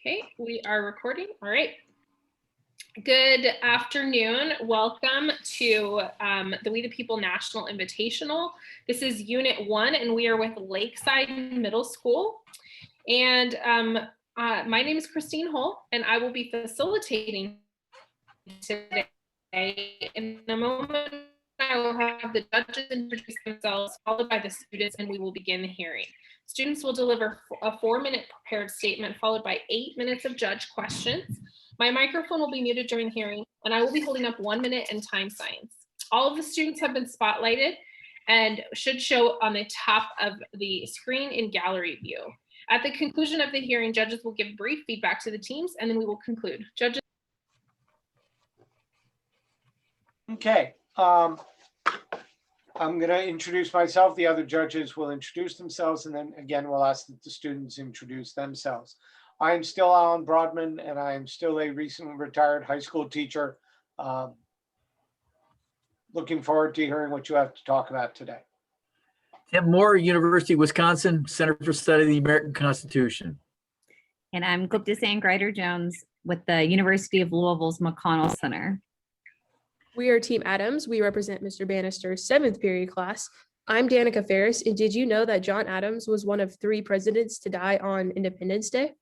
Okay, we are recording. All right. Good afternoon. Welcome to the We the People National Invitational. This is Unit 1, and we are with Lakeside Middle School. And my name is Christine Hull, and I will be facilitating today. In a moment, I will have the judges introduce themselves, followed by the students, and we will begin the hearing. Students will deliver a 4-minute prepared statement, followed by 8 minutes of judge questions. My microphone will be muted during the hearing, and I will be holding up 1 minute and time signs. All of the students have been spotlighted and should show on the top of the screen in gallery view. At the conclusion of the hearing, judges will give brief feedback to the teams, and then we will conclude. Judges. Okay, I'm going to introduce myself. The other judges will introduce themselves, and then again, we'll ask that the students introduce themselves. I am still Alan Broadman, and I am still a recently retired high school teacher. Looking forward to hearing what you have to talk about today. Tim Moore, University of Wisconsin, Center for Study of the American Constitution. And I'm Gupta Grider-Jones with the University of Louisville's McConnell Center. We are Team Adams. We represent Mr. Bannister's 7th period class. I'm Danica Ferris, and did you know that John Adams was one of 3 presidents to die on Independence Day?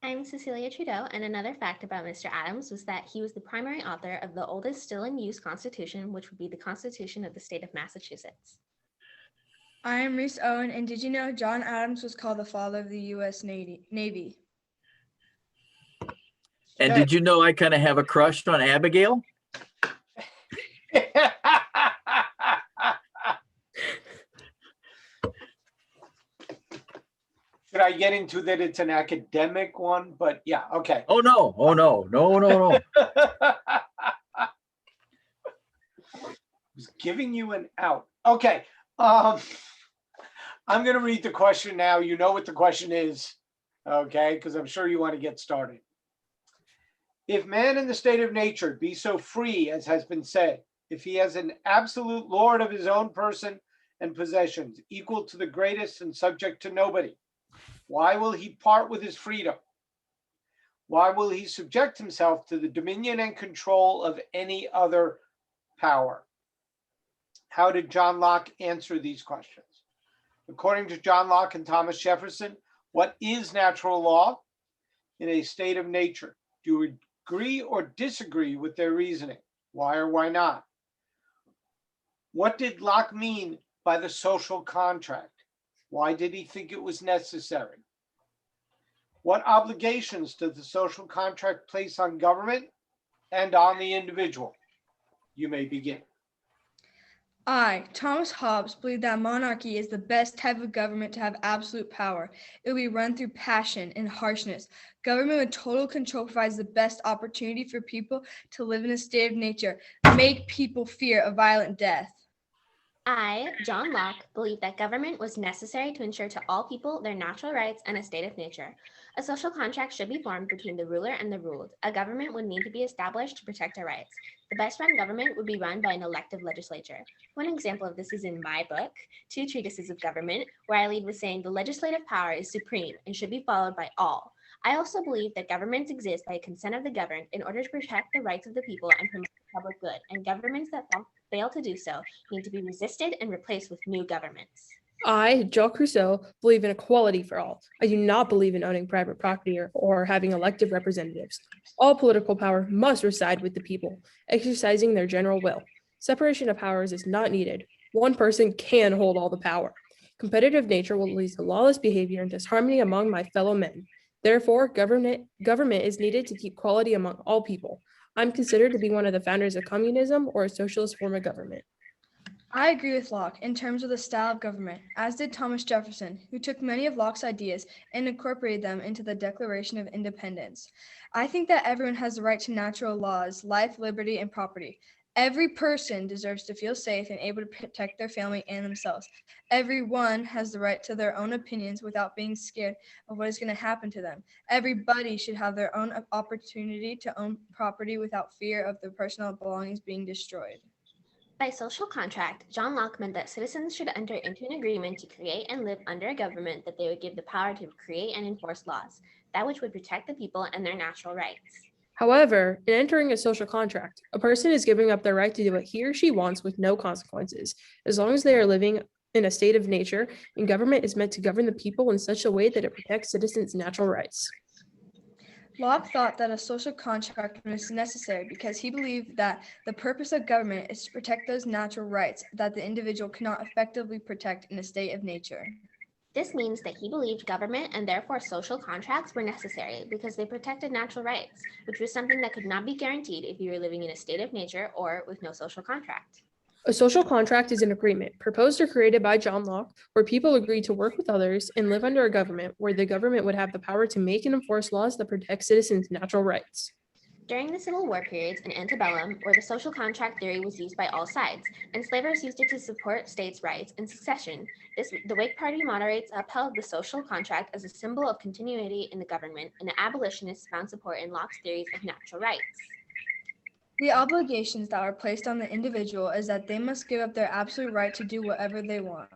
I'm Cecilia Trudeau, and another fact about Mr. Adams was that he was the primary author of the oldest still in use Constitution, which would be the Constitution of the state of Massachusetts. I am Reese Owen, and did you know John Adams was called the father of the U.S. Navy? And did you know I kind of have a crush on Abigail? Should I get into that it's an academic one? But yeah, okay. Oh, no. Oh, no. No, no, no. I was giving you an out. Okay. I'm going to read the question now. You know what the question is, okay? Because I'm sure you want to get started. If man in the state of nature be so free as has been said, if he has an absolute lord of his own person and possessions, equal to the greatest and subject to nobody, why will he part with his freedom? Why will he subject himself to the dominion and control of any other power? How did John Locke answer these questions? According to John Locke and Thomas Jefferson, what is natural law? In a state of nature, do you agree or disagree with their reasoning? Why or why not? What did Locke mean by the social contract? Why did he think it was necessary? What obligations does the social contract place on government and on the individual? You may begin. I, Thomas Hobbes, believe that monarchy is the best type of government to have absolute power. It will be run through passion and harshness. Government with total control provides the best opportunity for people to live in a state of nature, make people fear a violent death. I, John Locke, believe that government was necessary to ensure to all people their natural rights and a state of nature. A social contract should be formed between the ruler and the ruled. A government would need to be established to protect our rights. The best run government would be run by an elective legislature. One example of this is in my book, 2 Treatises of Government, where I lead with saying the legislative power is supreme and should be followed by all. I also believe that governments exist by consent of the governed in order to protect the rights of the people and promote the public good, and governments that fail to do so need to be resisted and replaced with new governments. I, Jacques Rousseau, believe in equality for all. I do not believe in owning private property or having elected representatives. All political power must reside with the people, exercising their general will. Separation of powers is not needed. One person can hold all the power. Competitive nature will lead to lawless behavior and disharmony among my fellow men. Therefore, government is needed to keep equality among all people. I'm considered to be one of the founders of communism or a socialist form of government. I agree with Locke in terms of the style of government, as did Thomas Jefferson, who took many of Locke's ideas and incorporated them into the Declaration of Independence. I think that everyone has the right to natural laws, life, liberty, and property. Every person deserves to feel safe and able to protect their family and themselves. Everyone has the right to their own opinions without being scared of what is going to happen to them. Everybody should have their own opportunity to own property without fear of their personal belongings being destroyed. By social contract, John Locke meant that citizens should enter into an agreement to create and live under a government that they would give the power to create and enforce laws, that which would protect the people and their natural rights. However, in entering a social contract, a person is giving up their right to do what he or she wants with no consequences, as long as they are living in a state of nature, and government is meant to govern the people in such a way that it protects citizens' natural rights. Locke thought that a social contract was necessary because he believed that the purpose of government is to protect those natural rights that the individual cannot effectively protect in a state of nature. This means that he believed government and therefore social contracts were necessary because they protected natural rights, which was something that could not be guaranteed if you were living in a state of nature or with no social contract. A social contract is an agreement proposed or created by John Locke where people agree to work with others and live under a government where the government would have the power to make and enforce laws that protect citizens' natural rights. During the Civil War periods and antebellum, where the social contract theory was used by all sides, enslavers used it to support states' rights and succession. The Whig Party moderates upheld the social contract as a symbol of continuity in the government, and the abolitionists found support in Locke's theories of natural rights. The obligations that are placed on the individual is that they must give up their absolute right to do whatever they want.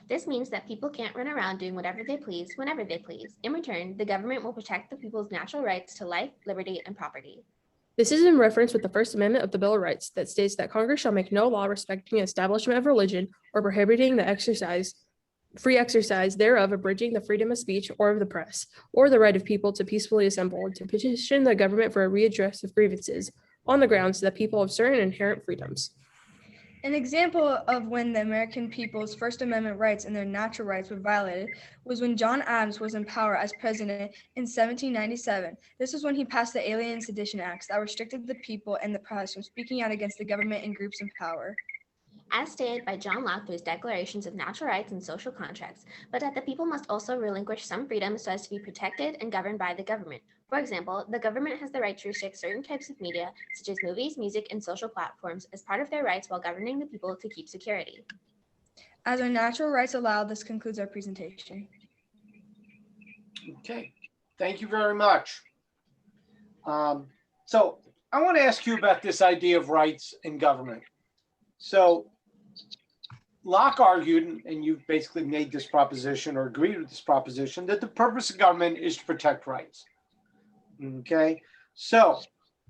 This means that people can't run around doing whatever they please, whenever they please. In return, the government will protect the people's natural rights to life, liberty, and property. This is in reference with the First Amendment of the Bill of Rights that states that Congress shall make no law respecting the establishment of religion or prohibiting the free exercise thereof, abridging the freedom of speech or of the press, or the right of people to peacefully assemble and to petition the government for a redress of grievances on the grounds that people have certain inherent freedoms. An example of when the American people's First Amendment rights and their natural rights were violated was when John Adams was in power as president in 1797. This was when he passed the Alien and Sedition Acts that restricted the people and the press from speaking out against the government and groups in power. As stated by John Locke through his declarations of natural rights and social contracts, but that the people must also relinquish some freedoms so as to be protected and governed by the government. For example, the government has the right to restrict certain types of media, such as movies, music, and social platforms, as part of their rights while governing the people to keep security. As our natural rights allow, this concludes our presentation. Okay, thank you very much. So I want to ask you about this idea of rights in government. So Locke argued, and you basically made this proposition or agreed with this proposition, that the purpose of government is to protect rights. Okay, so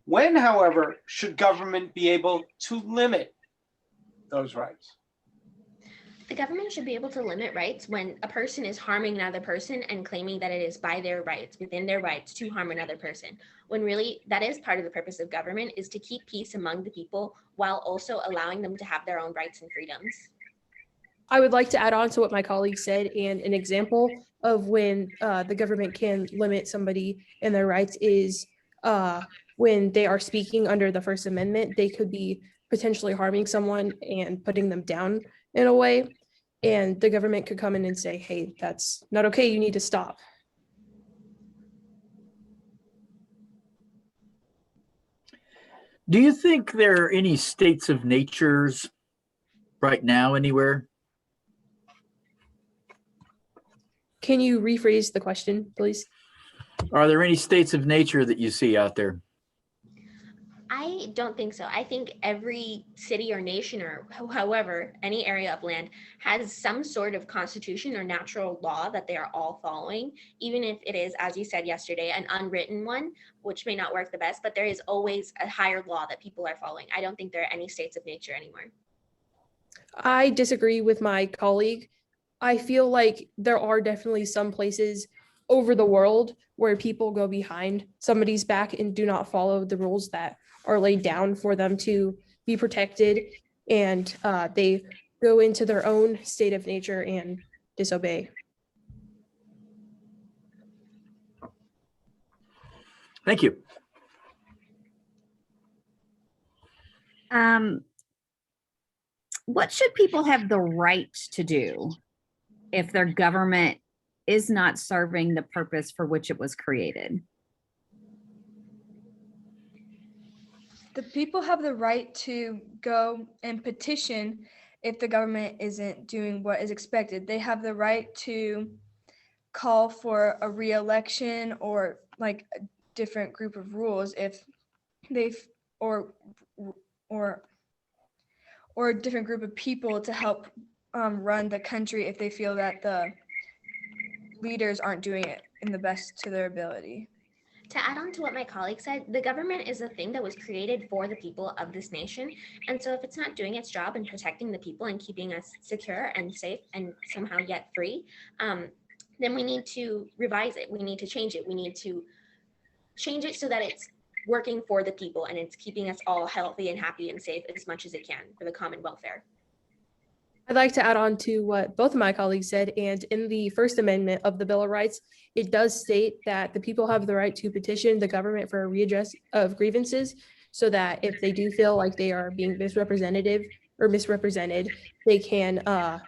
when, however, should government be able to limit those rights? The government should be able to limit rights when a person is harming another person and claiming that it is by their rights, within their rights, to harm another person, when really that is part of the purpose of government, is to keep peace among the people while also allowing them to have their own rights and freedoms. I would like to add on to what my colleague said, and an example of when the government can limit somebody and their rights is when they are speaking under the First Amendment. They could be potentially harming someone and putting them down in a way, and the government could come in and say, hey, that's not okay, you need to stop. Do you think there are any states of natures right now anywhere? Can you rephrase the question, please? Are there any states of nature that you see out there? I don't think so. I think every city or nation or however, any area of land has some sort of constitution or natural law that they are all following, even if it is, as you said yesterday, an unwritten one, which may not work the best, but there is always a higher law that people are following. I don't think there are any states of nature anymore. I disagree with my colleague. I feel like there are definitely some places over the world where people go behind somebody's back and do not follow the rules that are laid down for them to be protected, and they go into their own state of nature and disobey. Thank you. What should people have the right to do if their government is not serving the purpose for which it was created? The people have the right to go and petition if the government isn't doing what is expected. They have the right to call for a re-election or like a different group of rules if they've or or a different group of people to help run the country if they feel that the leaders aren't doing it in the best to their ability. To add on to what my colleague said, the government is a thing that was created for the people of this nation. And so if it's not doing its job in protecting the people and keeping us secure and safe and somehow yet free, then we need to revise it. We need to change it. We need to change it so that it's working for the people and it's keeping us all healthy and happy and safe as much as it can for the common welfare. I'd like to add on to what both of my colleagues said, and in the First Amendment of the Bill of Rights, it does state that the people have the right to petition the government for a redress of grievances, so that if they do feel like they are being misrepresented, they can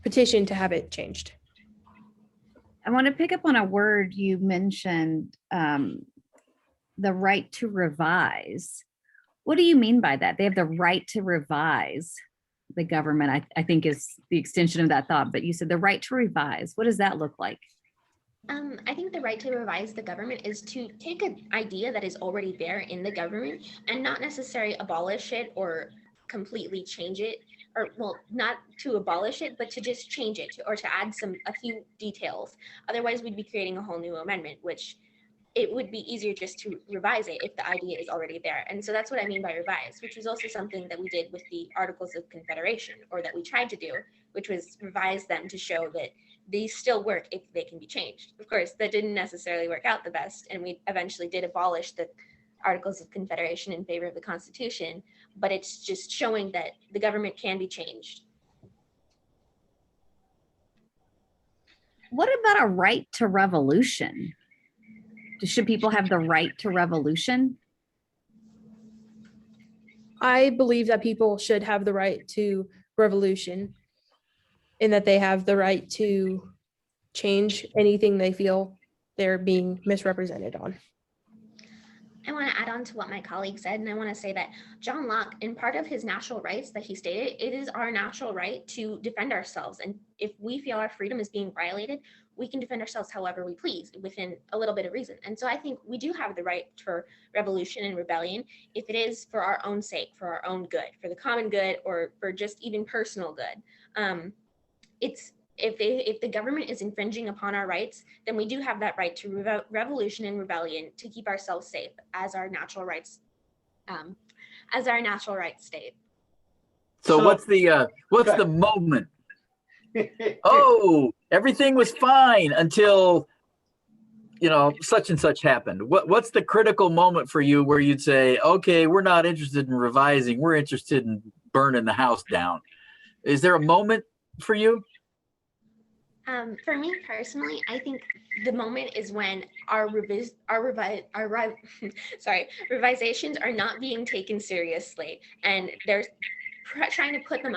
petition to have it changed. I want to pick up on a word you mentioned, the right to revise. What do you mean by that? They have the right to revise the government, I think is the extension of that thought, but you said the right to revise. What does that look like? I think the right to revise the government is to take an idea that is already there in the government and not necessarily abolish it or completely change it, or well, not to abolish it, but to just change it or to add a few details. Otherwise, we'd be creating a whole new amendment, which it would be easier just to revise it if the idea is already there. And so that's what I mean by revise, which was also something that we did with the Articles of Confederation, or that we tried to do, which was revise them to show that these still work if they can be changed. Of course, that didn't necessarily work out the best, and we eventually did abolish the Articles of Confederation in favor of the Constitution, but it's just showing that the government can be changed. What about a right to revolution? Should people have the right to revolution? I believe that people should have the right to revolution, and that they have the right to change anything they feel they're being misrepresented on. I want to add on to what my colleague said, and I want to say that John Locke, in part of his natural rights that he stated, it is our natural right to defend ourselves. And if we feel our freedom is being violated, we can defend ourselves however we please within a little bit of reason. And so I think we do have the right for revolution and rebellion if it is for our own sake, for our own good, for the common good, or for just even personal good. If the government is infringing upon our rights, then we do have that right to revolution and rebellion to keep ourselves safe as our natural rights state. So what's the moment? Oh, everything was fine until, such and such happened. What's the critical moment for you where you'd say, okay, we're not interested in revising, we're interested in burning the house down? Is there a moment for you? For me personally, I think the moment is when our revisations are not being taken seriously, and they're trying to put them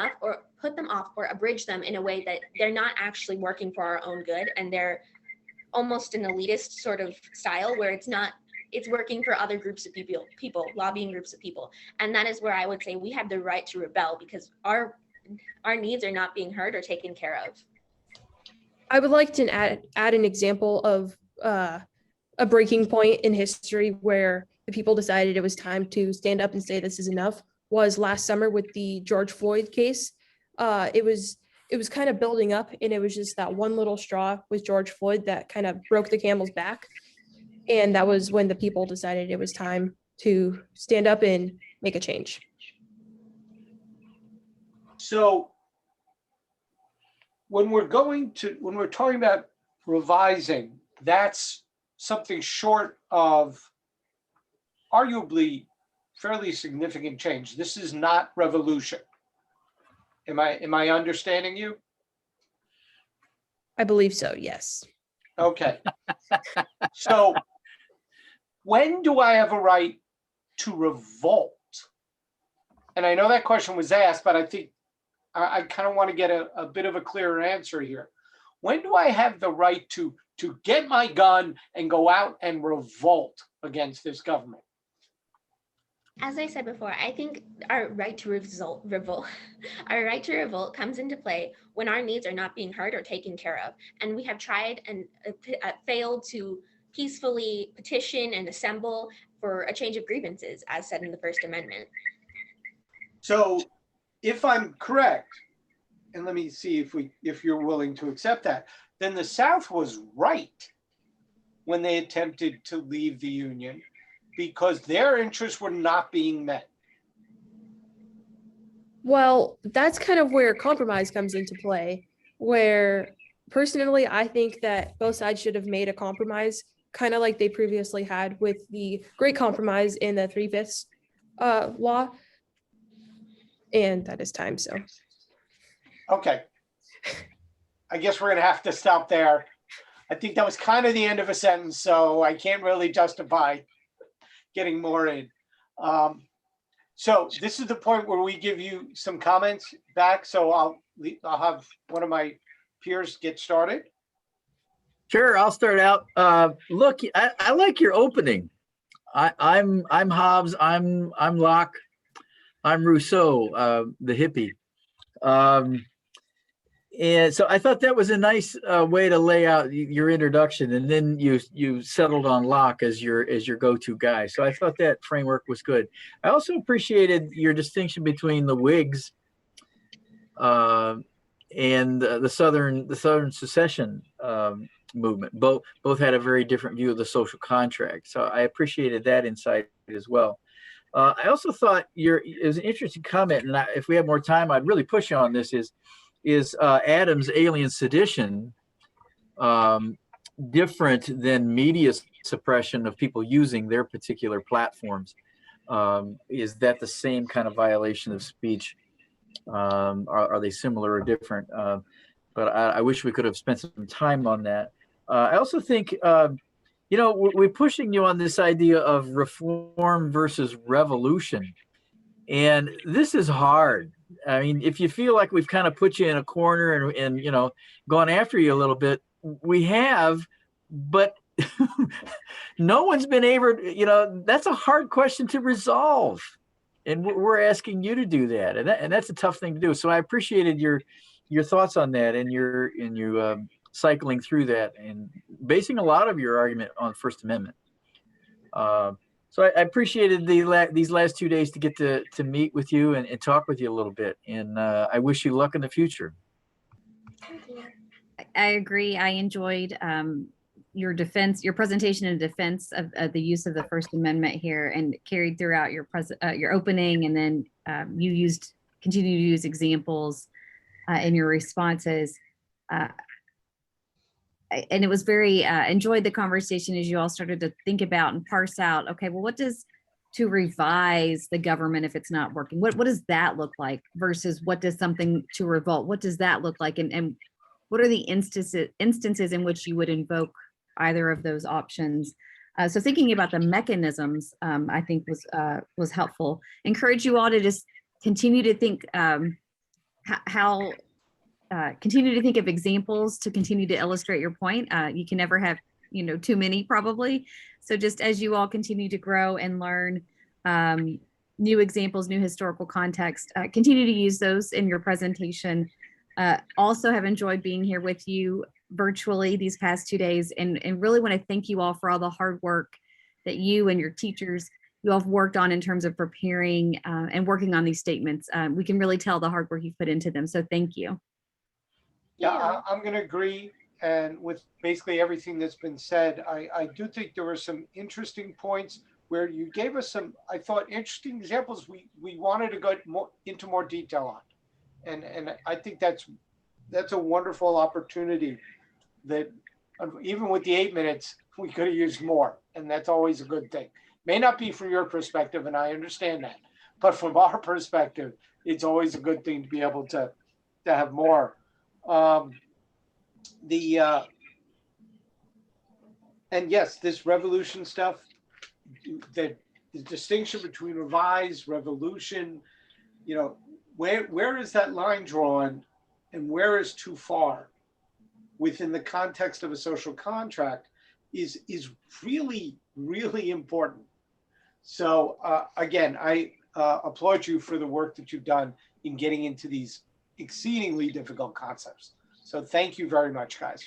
off or abridge them in a way that they're not actually working for our own good, and they're almost an elitist sort of style where it's working for other groups of people, lobbying groups of people. And that is where I would say we have the right to rebel because our needs are not being heard or taken care of. I would like to add an example of a breaking point in history where the people decided it was time to stand up and say this is enough was last summer with the George Floyd case. It was kind of building up, and it was just that one little straw with George Floyd that kind of broke the camel's back. And that was when the people decided it was time to stand up and make a change. So when we're talking about revising, that's something short of arguably fairly significant change. This is not revolution. Am I understanding you? I believe so, yes. Okay. So when do I have a right to revolt? And I know that question was asked, but I think I kind of want to get a bit of a clearer answer here. When do I have the right to get my gun and go out and revolt against this government? As I said before, I think our right to revolt comes into play when our needs are not being heard or taken care of. And we have tried and failed to peacefully petition and assemble for a change of grievances, as said in the First Amendment. So if I'm correct, and let me see if you're willing to accept that, then the South was right when they attempted to leave the Union because their interests were not being met. Well, that's kind of where compromise comes into play, where personally, I think that both sides should have made a compromise, kind of like they previously had with the Great Compromise in the 3/5 law. And that is time, so. Okay. I guess we're going to have to stop there. I think that was kind of the end of a sentence, so I can't really justify getting more in. So this is the point where we give you some comments back. So I'll have one of my peers get started. Sure, I'll start out. Look, I like your opening. I'm Hobbes. I'm Locke. I'm Rousseau, the hippie. And so I thought that was a nice way to lay out your introduction, and then you settled on Locke as your go-to guy. So I thought that framework was good. I also appreciated your distinction between the Whigs and the Southern secession movement. Both had a very different view of the social contract. So I appreciated that insight as well. I also thought it was an interesting comment, and if we have more time, I'd really push you on this. Is Adams' alien sedition different than media suppression of people using their particular platforms? Is that the same kind of violation of speech? Are they similar or different? But I wish we could have spent some time on that. I also think, we're pushing you on this idea of reform versus revolution. And this is hard. I mean, if you feel like we've kind of put you in a corner and gone after you a little bit, we have, but no one's been able to, that's a hard question to resolve. And we're asking you to do that. And that's a tough thing to do. So I appreciated your thoughts on that and you cycling through that and basing a lot of your argument on First Amendment. So I appreciated these last 2 days to get to meet with you and talk with you a little bit. And I wish you luck in the future. I agree. I enjoyed your presentation in defense of the use of the First Amendment here, and carried throughout your opening, and then you continue to use examples in your responses. And it was very enjoyed the conversation as you all started to think about and parse out, okay, well, what does to revise the government if it's not working? What does that look like versus what does something to revolt? What does that look like? And what are the instances in which you would invoke either of those options? So thinking about the mechanisms, I think was helpful. Encourage you all to just continue to think continue to think of examples to continue to illustrate your point. You can never have, too many probably. So just as you all continue to grow and learn new examples, new historical context, continue to use those in your presentation. Also have enjoyed being here with you virtually these past 2 days, and really want to thank you all for all the hard work that you and your teachers, you all have worked on in terms of preparing and working on these statements. We can really tell the hard work you've put into them. So thank you. Yeah, I'm going to agree. And with basically everything that's been said, I do think there were some interesting points where you gave us some, I thought, interesting examples we wanted to go into more detail on. And I think that's a wonderful opportunity that even with the 8 minutes, we could have used more. And that's always a good thing. May not be from your perspective, and I understand that. But from our perspective, it's always a good thing to be able to have more. And yes, this revolution stuff, the distinction between revise, revolution, where is that line drawn and where is too far within the context of a social contract is really, really important. So again, I applaud you for the work that you've done in getting into these exceedingly difficult concepts. So thank you very much, guys.